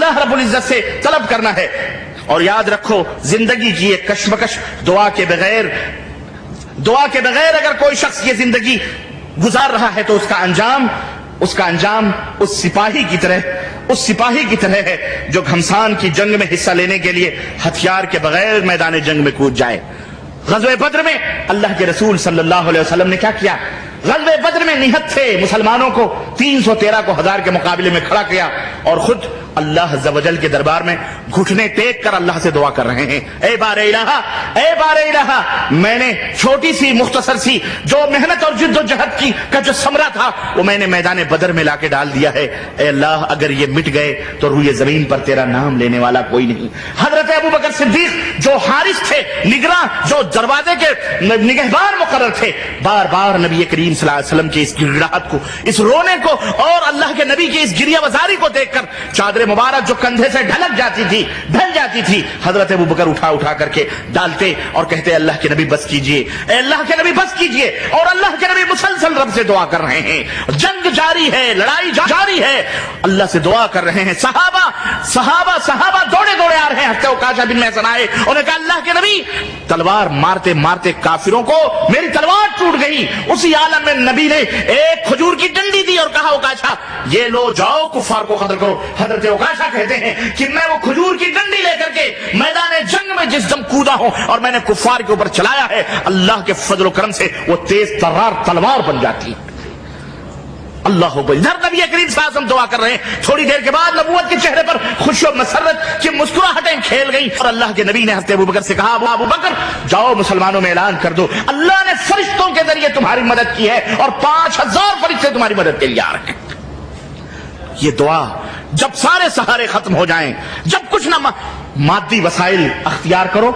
اللہ رب العزت سے طلب کرنا ہے. اور یاد رکھو زندگی کی ایک کشمکش دعا کے بغیر اگر کوئی شخص یہ زندگی گزار رہا ہے تو اس کا انجام اس سپاہی کی طرح ہے جو گھمسان کی جنگ میں حصہ لینے کے لیے ہتھیار کے بغیر میدان جنگ میں کود جائے. غزوہ بدر میں اللہ کے رسول صلی اللہ علیہ وسلم نے کیا کیا؟ غزوہ بدر میں نہت تھے مسلمانوں کو 313 کو 1000 کے مقابلے میں کھڑا کیا اور خود اللہ عز و جل کے دربار میں گھٹنے ٹیک کر اللہ سے دعا کر رہے ہیں. اے بار الہ میں نے چھوٹی سی مختصر سی جو محنت اور جد و جہد کا جو ثمرہ تھا وہ میں نے میدان بدر میں لا کے ڈال دیا ہے. اے اللہ اگر یہ مٹ گئے تو روئے زمین پر تیرا نام لینے والا کوئی نہیں. حضرت ابو بکر صدیق جو حارس تھے، نگراں، جو دروازے کے نگہبان مقرر تھے، بار بار نبی کریم صلی اللہ علیہ وسلم کی اس گڑگڑاہٹ کو، اس رونے کو اور اللہ کے نبی کی اس گریہ وزاری کو دیکھ کر چادر مبارک جو کندھے سے ڈھلک جاتی تھی، ڈھل جاتی تھی، حضرت ابو بکر اٹھا کر کے ڈالتے اور کہتے اللہ کے نبی بس کیجئے، اے اللہ کے نبی بس کیجئے. اور اللہ کے نبی مسلسل رب سے دعا کر رہے ہیں، جنگ جاری ہے، لڑائی جاری ہے، اللہ سے دعا کر رہے ہیں. صحابہ دوڑے آ رہے ہیں. حضرت عکاشہ بن محصن آئے، انہوں نے کہا اللہ کے نبی تلوار مارتے کافروں کو میری تلوار ٹوٹ گئی. اسی عالم میں نبی نے ایک کھجور کی ڈنڈی دی اور کہا عکاشہ یہ لو جاؤ کفار کو قتل کرو. حضرت عکاشہ کہتے ہیں کہ میں وہ کھجور کی ڈنڈی لے کر کے میدان جنگ میں جس دم کودا ہوں اور میں نے کفار کے اوپر چلایا ہے، اللہ کے فضل و کرم سے وہ تیز ترار تلوار بن جاتی. اللہ اکبر. ادھر نبی کریم صلی اللہ علیہ وسلم دعا کر رہے ہیں. تھوڑی دیر کے بعد نبوت کے چہرے پر خوشی و مسرت کی مسکراہٹیں کھیل گئی اور اللہ کے نبی نے حضرت ابو بکر سے کہا ابو بکر جاؤ مسلمانوں میں اعلان کر دو اللہ نے فرشتوں کے ذریعے تمہاری مدد کی ہے اور 5000 فرشتے تمہاری مدد کے لیے آ رہے ہیں. یہ دعا جب سارے سہارے ختم ہو جائیں، جب کچھ نہ مادی وسائل اختیار کرو.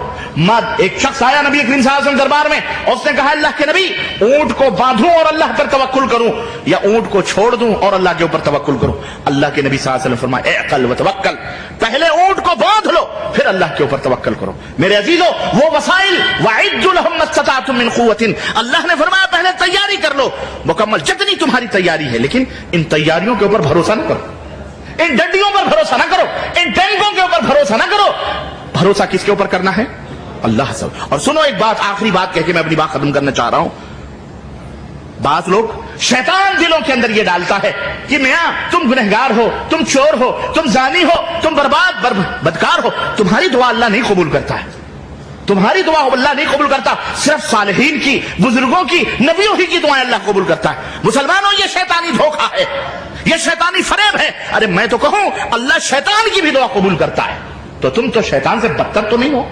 ایک شخص آیا نبی کریم صلی اللہ علیہ وسلم دربار میں، اس نے کہا اللہ کے نبی اونٹ کو باندھوں اور اللہ پر توکل کروں یا اونٹ کو چھوڑ دوں اور اللہ کے اوپر توکل کروں؟ اللہ کے نبی صلی اللہ علیہ وسلم فرمایا اعقل وتوکل، پہلے اونٹ کو باندھ لو پھر اللہ کے اوپر توکل کرو. میرے عزیزو وہ وسائل وَأَعِدُّوا لَهُم مَّا اسْتَطَعْتُم مِّن قُوَّةٍ، اللہ نے فرمایا پہلے تیاری کر لو مکمل جتنی تمہاری تیاری ہے، لیکن ان تیاریوں کے اوپر بھروسہ نہ کرو، ان ڈنڈیوں پر بھروسہ نہ کرو، ان ٹینکوں کے اوپر بھروسہ نہ کرو. بھروسہ کس کے اوپر کرنا ہے؟ اللہ سے. اور سنو ایک بات، آخری بات کہہ کے میں اپنی بات ختم کرنا چاہ رہا ہوں. بعض لوگ شیطان دلوں کے اندر یہ ڈالتا ہے کہ میاں تم گنہگار ہو، تم چور ہو، تم زانی ہو، تم برباد بدکار ہو، تمہاری دعا اللہ نہیں قبول کرتا ہے، تمہاری دعا اللہ نہیں قبول کرتا، صرف صالحین کی، بزرگوں کی، نبیوں ہی کی دعائیں اللہ قبول کرتا ہے. مسلمانوں یہ شیطانی دھوکہ ہے، یہ شیطانی فریب ہے. ارے میں تو کہوں اللہ شیطان کی بھی دعا قبول کرتا ہے، تو تم تو شیطان سے بدتر تو نہیں ہو؟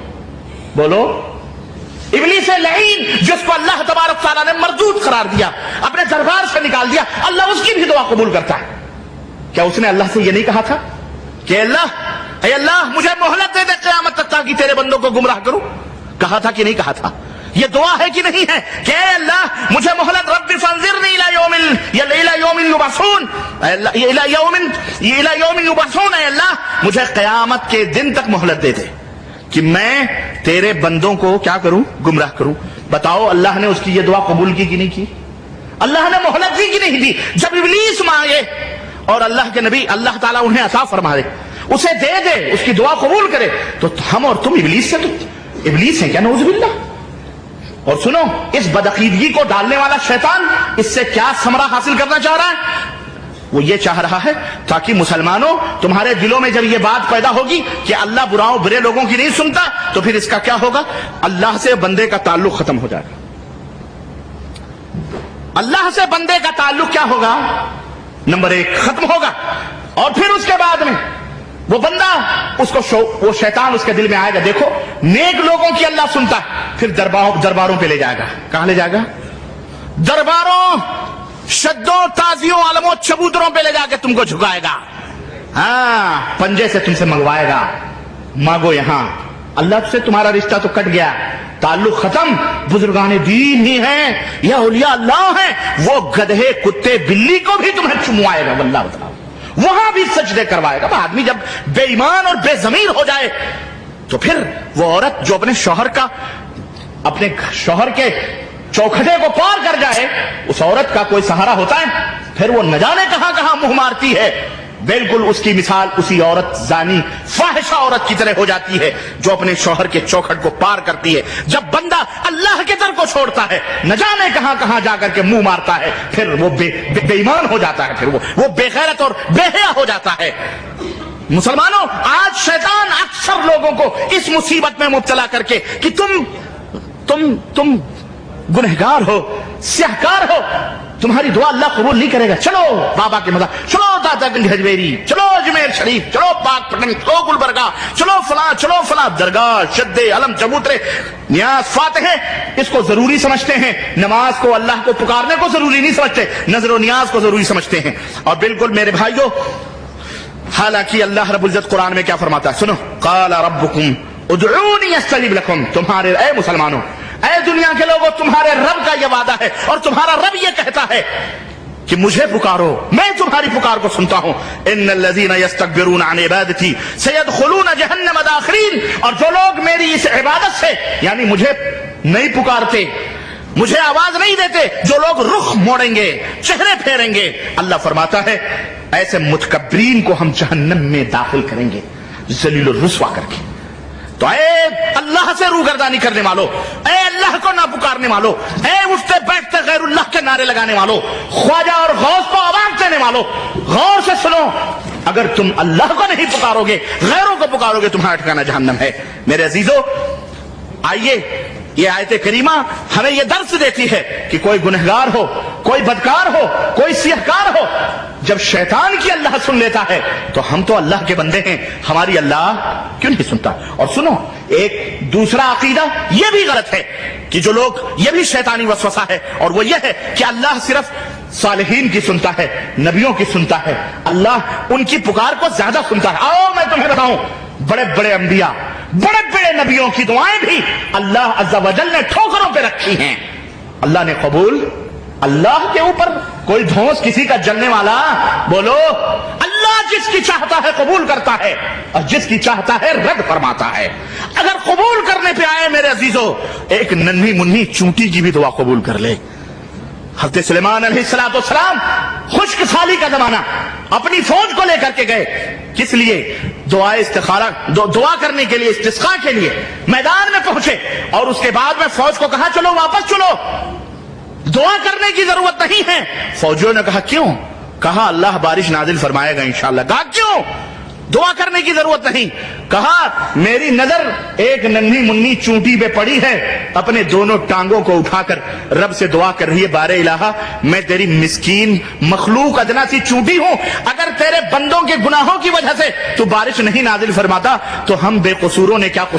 بولو. ابلیس لعین جس کو اللہ تبارک تعالیٰ نے مردود قرار دیا، اپنے دربار سے نکال دیا، اللہ اس کی بھی دعا قبول کرتا ہے. کیا اس نے اللہ سے یہ نہیں کہا تھا کہ اے اللہ مجھے مہلت دے دے قیامت تک تاکہ تیرے بندوں کو گمراہ کروں؟ کہا تھا کہ نہیں کہا تھا؟ یہ دعا ہے کہ نہیں ہے کہ اے اللہ مجھے مہلت رب فانظرنی الی یوم یبعثون، الی یوم یبعثون، اے اللہ مجھے قیامت کے دن تک مہلت دے دے کہ میں تیرے بندوں کو کیا کروں؟ گمراہ کروں. بتاؤ اللہ نے اس کی یہ دعا قبول کی کہ نہیں کی؟ اللہ نے مہلت دی کہ نہیں دی؟ جب ابلیس مانگے اور اللہ کے نبی اللہ تعالیٰ انہیں عطا فرما دے، اسے دے دے، اس کی دعا قبول کرے، تو ہم اور تم ابلیس سے تو ابلیس ہیں کیا؟ نعوذ باللہ. اور سنو اس بدعقیدگی کو ڈالنے والا شیطان اس سے کیا ثمرہ حاصل کرنا چاہ رہا ہے؟ وہ یہ چاہ رہا ہے تاکہ مسلمانوں تمہارے دلوں میں جب یہ بات پیدا ہوگی کہ اللہ براؤں برے لوگوں کی نہیں سنتا، تو پھر اس کا کیا ہوگا؟ اللہ سے بندے کا تعلق ختم ہو جائے گا. اللہ سے بندے کا تعلق کیا ہوگا؟ نمبر 1 ختم ہوگا. اور پھر اس کے بعد میں وہ بندہ وہ شیطان اس کے دل میں آئے گا، دیکھو نیک لوگوں کی اللہ سنتا ہے، پھر درباروں پہ لے جائے گا. کہاں لے جائے گا؟ درباروں، شدوں، تازیوں، عالموں، چبوتروں پہ لے جا کے تم کو جھکائے گا. ہاں پنجے سے تم سے منگوائے گا، مانگو یہاں. اللہ سے تمہارا رشتہ تو کٹ گیا، تعلق ختم. بزرگان دین ہی ہیں یا اولیاء اللہ ہیں، وہ گدھے کتے بلی کو بھی تمہیں چموائے گا. واللہ بتاؤ وہاں بھی سجدے کروائے گا. آدمی جب بے ایمان اور بے ضمیر ہو جائے تو پھر وہ عورت جو اپنے شوہر کے چوکھٹے کو پار کر جائے، اس عورت کا کوئی سہارا ہوتا ہے؟ پھر وہ نہ جانے کہاں کہاں منہ مارتی ہے. بالکل اس کی مثال اسی عورت زانی فاحشہ عورت کی طرح ہو جاتی ہے جو اپنے شوہر کے چوکھٹ کو پار کرتی ہے. جب بندہ اللہ کے در کو چھوڑتا ہے نہ جانے کہاں کہاں جا کر کے منہ مارتا ہے, پھر وہ بے ایمان ہو جاتا ہے, پھر وہ بے غیرت اور بے حیا ہو جاتا ہے. مسلمانوں, آج شیطان اکثر لوگوں کو اس مصیبت میں مبتلا کر کے کہ تم گنہگار ہو, سیاہکار ہو, تمہاری دعا اللہ قبول نہیں کرے گا, چلو بابا کے مزار, چلو دادا گنج ہجویری, چلو اجمیر شریف, چلو پاک پٹن, چلو گلبرگہ, چلو فلاں درگاہ, شدے علم چبوترے, نیاز فاتحے اس کو ضروری سمجھتے ہیں, نماز کو اللہ کو پکارنے کو ضروری نہیں سمجھتے, نظر و نیاز کو ضروری سمجھتے ہیں. اور بالکل میرے بھائیو, حالانکہ اللہ رب العزت قرآن میں کیا فرماتا ہے, سنو, قال ربکم ادعونی استجب لکم, تمہارے اے مسلمانوں, اے دنیا کے لوگوں, تمہارے رب کا یہ وعدہ ہے اور تمہارا رب یہ کہتا ہے کہ مجھے پکارو, میں تمہاری پکار کو سنتا ہوں. ان الذین یستکبرون عن عبادتی سیدخلون جہنم داخرین, اور جو لوگ میری اس عبادت سے یعنی مجھے نہیں پکارتے, مجھے آواز نہیں دیتے, جو لوگ رخ موڑیں گے, چہرے پھیریں گے, اللہ فرماتا ہے ایسے متکبرین کو ہم جہنم میں داخل کریں گے ذلیل و رسوا کر کے. تو اے اللہ سے روگردانی کرنے والو, اے اللہ کو نہ پکارنے والو, اے اٹھتے بیٹھتے غیر اللہ کے نعرے لگانے والو, خواجہ اور غوث کو آواز دینے والو, غور سے سنو, اگر تم اللہ کو نہیں پکارو گے, غیروں کو پکارو گے, تمہارا ٹھکانہ جہنم ہے. میرے عزیزو, آئیے, یہ آیت کریمہ ہمیں یہ درس دیتی ہے کہ کوئی گنہگار ہو, کوئی بدکار ہو, کوئی سیاہکار ہو, جب شیطان کی اللہ سن لیتا ہے تو ہم تو اللہ کے بندے ہیں, ہماری اللہ کیوں نہیں سنتا. اور سنو, ایک دوسرا عقیدہ یہ بھی غلط ہے کہ جو لوگ, یہ بھی شیطانی وسوسہ ہے, اور وہ یہ ہے کہ اللہ صرف صالحین کی سنتا ہے, نبیوں کی سنتا ہے, اللہ ان کی پکار کو زیادہ سنتا ہے. آؤ میں تمہیں بتاؤں, بڑے بڑے انبیاء, بڑے بڑے نبیوں کی دعائیں بھی اللہ عز و جل نے ٹھوکروں پہ رکھی ہیں, اللہ نے قبول. اللہ کے اوپر کوئی دھونس کسی کا جلنے والا, بولو, اللہ جس کی چاہتا ہے قبول کرتا ہے اور جس کی چاہتا ہے رد فرماتا ہے. اگر قبول کرنے پہ آئے میرے عزیزو, ایک ننھی منھی چونٹی کی بھی دعا قبول کر لے. حضرت سلیمان علیہ السلام خشک سالی کا زمانہ, اپنی فوج کو لے کر کے گئے, کس لیے, دعائے استخارہ, دعا کرنے کے لیے, استسقاء کے لیے میدان میں پہنچے, اور اس کے بعد میں فوج کو کہا چلو واپس چلو, دعا کرنے کی ضرورت نہیں ہے. فوجیوں نے کہا کیوں؟ کہا اللہ بارش نازل فرمائے گا انشاءاللہ. کہا کیوں؟ دعا کرنے کی ضرورت نہیں. کہا میری نظر ایک ننھی منھی چونٹی پہ پڑی ہے, اپنے دونوں ٹانگوں کو اٹھا کر رب سے دعا کر رہی ہے, بارے الہا میں تیری مسکین مخلوق ادنا سی چونٹی ہوں, اگر تیرے بندوں کے گناہوں کی وجہ سے تو بارش نہیں نازل فرماتا تو ہم بے قصوروں نے کیا قصور